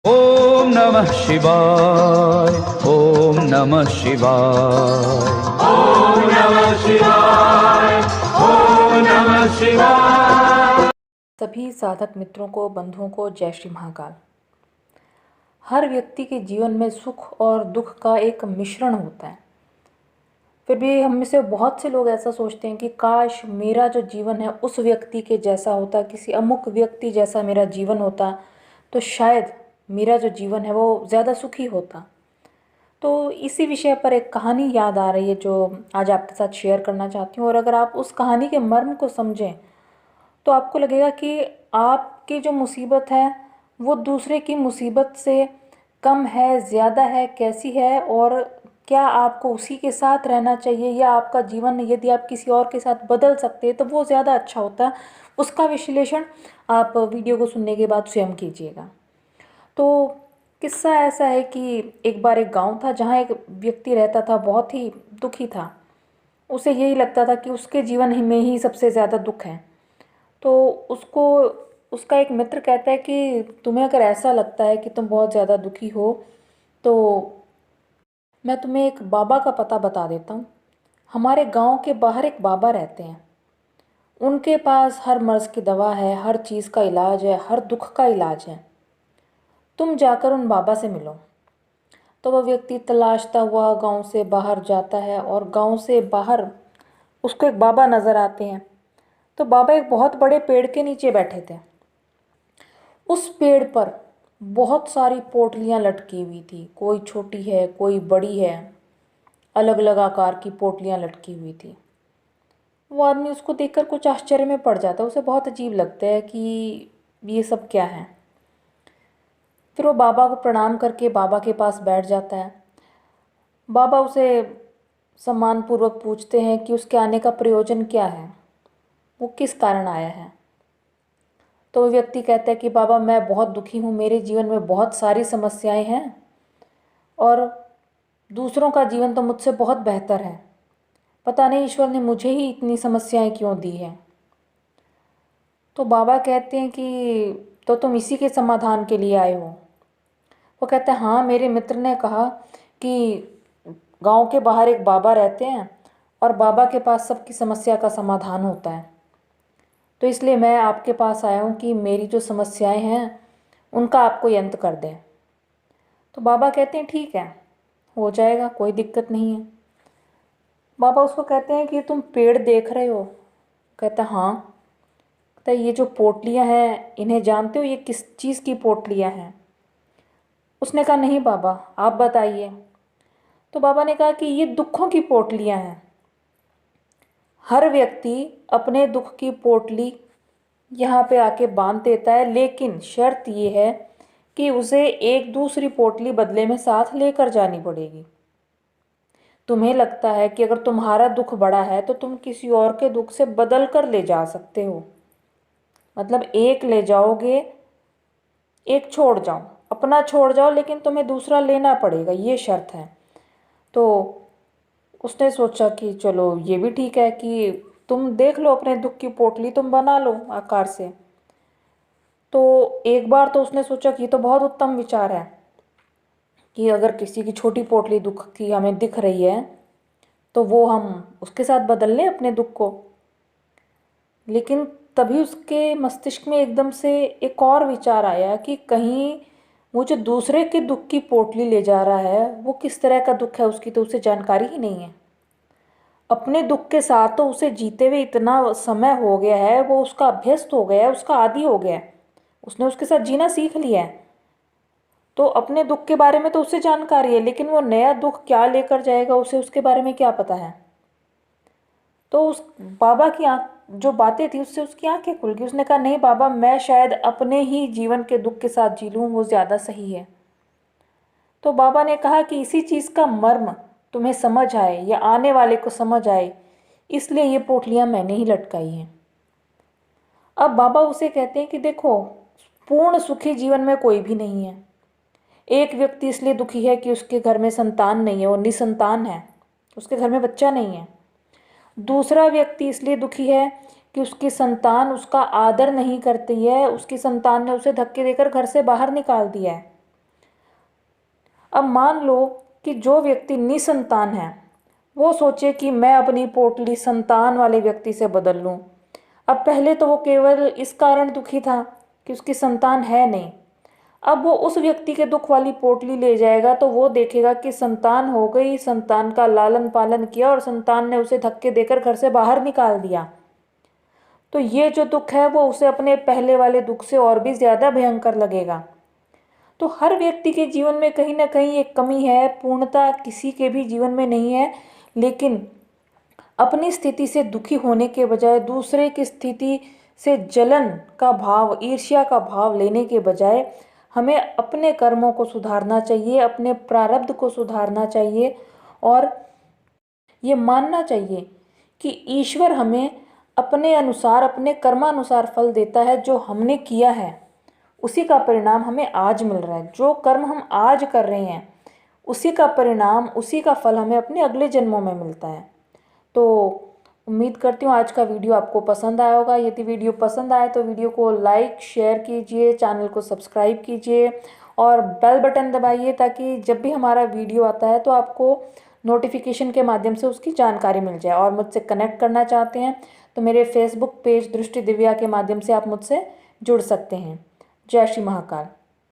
ओम नमः शिवाय। ओम नमः शिवाय। ओम नमः शिवाय। ओम नमः शिवाय। सभी साधक मित्रों को, बंधुओं को जय श्री महाकाल। हर व्यक्ति के जीवन में सुख और दुख का एक मिश्रण होता है। फिर भी हम में से बहुत से लोग ऐसा सोचते हैं कि काश मेरा जो जीवन है उस व्यक्ति के जैसा होता, किसी अमुक व्यक्ति जैसा मेरा जीवन होता तो शायद मेरा जो जीवन है वो ज़्यादा सुखी होता। तो इसी विषय पर एक कहानी याद आ रही है जो आज आपके साथ शेयर करना चाहती हूँ। और अगर आप उस कहानी के मर्म को समझें तो आपको लगेगा कि आपकी जो मुसीबत है वो दूसरे की मुसीबत से कम है, ज़्यादा है, कैसी है, और क्या आपको उसी के साथ रहना चाहिए या आपका जीवन यदि आप किसी और के साथ बदल सकते हैं तो वो ज़्यादा अच्छा होता है। उसका विश्लेषण आप वीडियो को सुनने के बाद स्वयं कीजिएगा। तो किस्सा ऐसा है कि एक बार एक गांव था जहां एक व्यक्ति रहता था, बहुत ही दुखी था। उसे यही लगता था कि उसके जीवन में ही सबसे ज़्यादा दुख है। तो उसको उसका एक मित्र कहता है कि तुम्हें अगर ऐसा लगता है कि तुम बहुत ज़्यादा दुखी हो तो मैं तुम्हें एक बाबा का पता बता देता हूँ। हमारे गांव के बाहर एक बाबा रहते हैं। उनके पास हर मर्ज़ की दवा है, हर चीज़ का इलाज है, हर दुख का इलाज है। तुम जाकर उन बाबा से मिलो। तो वह व्यक्ति तलाशता हुआ गांव से बाहर जाता है और गांव से बाहर उसको एक बाबा नज़र आते हैं। तो बाबा एक बहुत बड़े पेड़ के नीचे बैठे थे। उस पेड़ पर बहुत सारी पोटलियाँ लटकी हुई थी, कोई छोटी है, कोई बड़ी है, अलग अलग आकार की पोटलियाँ लटकी हुई थी। वो आदमी उसको देखकर कुछ आश्चर्य में पड़ जाता है, उसे बहुत अजीब लगता है कि ये सब क्या है। फिर वो बाबा को प्रणाम करके बाबा के पास बैठ जाता है। बाबा उसे सम्मानपूर्वक पूछते हैं कि उसके आने का प्रयोजन क्या है, वो किस कारण आया है। तो वो व्यक्ति कहता है कि बाबा मैं बहुत दुखी हूँ, मेरे जीवन में बहुत सारी समस्याएं हैं और दूसरों का जीवन तो मुझसे बहुत बेहतर है। पता नहीं ईश्वर ने मुझे ही इतनी समस्याएं क्यों दी हैं। तो बाबा कहते हैं कि तो तुम इसी के समाधान के लिए आए हो। वो कहता है हाँ, मेरे मित्र ने कहा कि गांव के बाहर एक बाबा रहते हैं और बाबा के पास सबकी समस्या का समाधान होता है, तो इसलिए मैं आपके पास आया हूँ कि मेरी जो समस्याएं हैं उनका आपको अंत कर दें। तो बाबा कहते हैं ठीक है, हो जाएगा, कोई दिक्कत नहीं है। बाबा उसको कहते हैं कि तुम पेड़ देख रहे हो। कहता हाँ। कहता ये जो पोटलियाँ हैं इन्हें जानते हो, ये किस चीज़ की पोटलियाँ हैं। उसने कहा नहीं बाबा, आप बताइए। तो बाबा ने कहा कि ये दुखों की पोटलियाँ हैं। हर व्यक्ति अपने दुख की पोटली यहाँ पे आके बांध देता है, लेकिन शर्त ये है कि उसे एक दूसरी पोटली बदले में साथ लेकर जानी पड़ेगी। तुम्हें लगता है कि अगर तुम्हारा दुख बड़ा है तो तुम किसी और के दुख से बदल कर ले जा सकते हो, मतलब एक ले जाओगे, एक छोड़ जाओ, अपना छोड़ जाओ, लेकिन तुम्हें दूसरा लेना पड़ेगा, ये शर्त है। तो उसने सोचा कि चलो ये भी ठीक है कि तुम देख लो अपने दुख की पोटली, तुम बना लो आकार से। तो एक बार तो उसने सोचा कि ये तो बहुत उत्तम विचार है कि अगर किसी की छोटी पोटली दुख की हमें दिख रही है तो वो हम उसके साथ बदल लें अपने दुख को। लेकिन तभी उसके मस्तिष्क में एकदम से एक और विचार आया कि कहीं वो जो दूसरे के दुख की पोटली ले जा रहा है वो किस तरह का दुख है, उसकी तो उसे जानकारी ही नहीं है। अपने दुख के साथ तो उसे जीते हुए इतना समय हो गया है, वो उसका अभ्यस्त हो गया है, उसका आदी हो गया है, उसने उसके साथ जीना सीख लिया है। तो अपने दुख के बारे में तो उसे जानकारी है, लेकिन वो नया दुख क्या लेकर जाएगा उसे उसके बारे में क्या पता है। तो उस बाबा की आँख जो बातें थी उससे उसकी आंखें खुल गई। उसने कहा नहीं बाबा, मैं शायद अपने ही जीवन के दुख के साथ जी लूँ, वो ज़्यादा सही है। तो बाबा ने कहा कि इसी चीज़ का मर्म तुम्हें समझ आए या आने वाले को समझ आए, इसलिए ये पोटलियाँ मैंने ही लटकाई हैं। अब बाबा उसे कहते हैं कि देखो, पूर्ण सुखी जीवन में कोई भी नहीं है। एक व्यक्ति इसलिए दुखी है कि उसके घर में संतान नहीं है, वो निसंतान है, उसके घर में बच्चा नहीं है। दूसरा व्यक्ति इसलिए दुखी है कि उसकी संतान उसका आदर नहीं करती है, उसकी संतान ने उसे धक्के देकर घर से बाहर निकाल दिया है। अब मान लो कि जो व्यक्ति निसंतान है वो सोचे कि मैं अपनी पोटली संतान वाले व्यक्ति से बदल लूं। अब पहले तो वो केवल इस कारण दुखी था कि उसकी संतान है नहीं। अब वो उस व्यक्ति के दुख वाली पोटली ले जाएगा तो वो देखेगा कि संतान हो गई, संतान का लालन पालन किया और संतान ने उसे धक्के देकर घर से बाहर निकाल दिया। तो ये जो दुख है वो उसे अपने पहले वाले दुख से और भी ज़्यादा भयंकर लगेगा। तो हर व्यक्ति के जीवन में कहीं ना कहीं एक कमी है, पूर्णता किसी के भी जीवन में नहीं है, लेकिन अपनी स्थिति से दुखी होने के बजाय दूसरे की स्थिति से जलन का भाव, ईर्ष्या का भाव लेने के बजाय हमें अपने कर्मों को सुधारना चाहिए, अपने प्रारब्ध को सुधारना चाहिए और ये मानना चाहिए कि ईश्वर हमें अपने अनुसार, अपने कर्मानुसार फल देता है। जो हमने किया है उसी का परिणाम हमें आज मिल रहा है। जो कर्म हम आज कर रहे हैं उसी का परिणाम, उसी का फल हमें अपने अगले जन्मों में मिलता है। तो उम्मीद करती हूँ आज का वीडियो आपको पसंद आया होगा। यदि वीडियो पसंद आए तो वीडियो को लाइक शेयर कीजिए, चैनल को सब्सक्राइब कीजिए और बेल बटन दबाइए ताकि जब भी हमारा वीडियो आता है तो आपको नोटिफिकेशन के माध्यम से उसकी जानकारी मिल जाए। और मुझसे कनेक्ट करना चाहते हैं तो मेरे फेसबुक पेज दृष्टि दिव्या के माध्यम से आप मुझसे जुड़ सकते हैं। जय श्री महाकाल।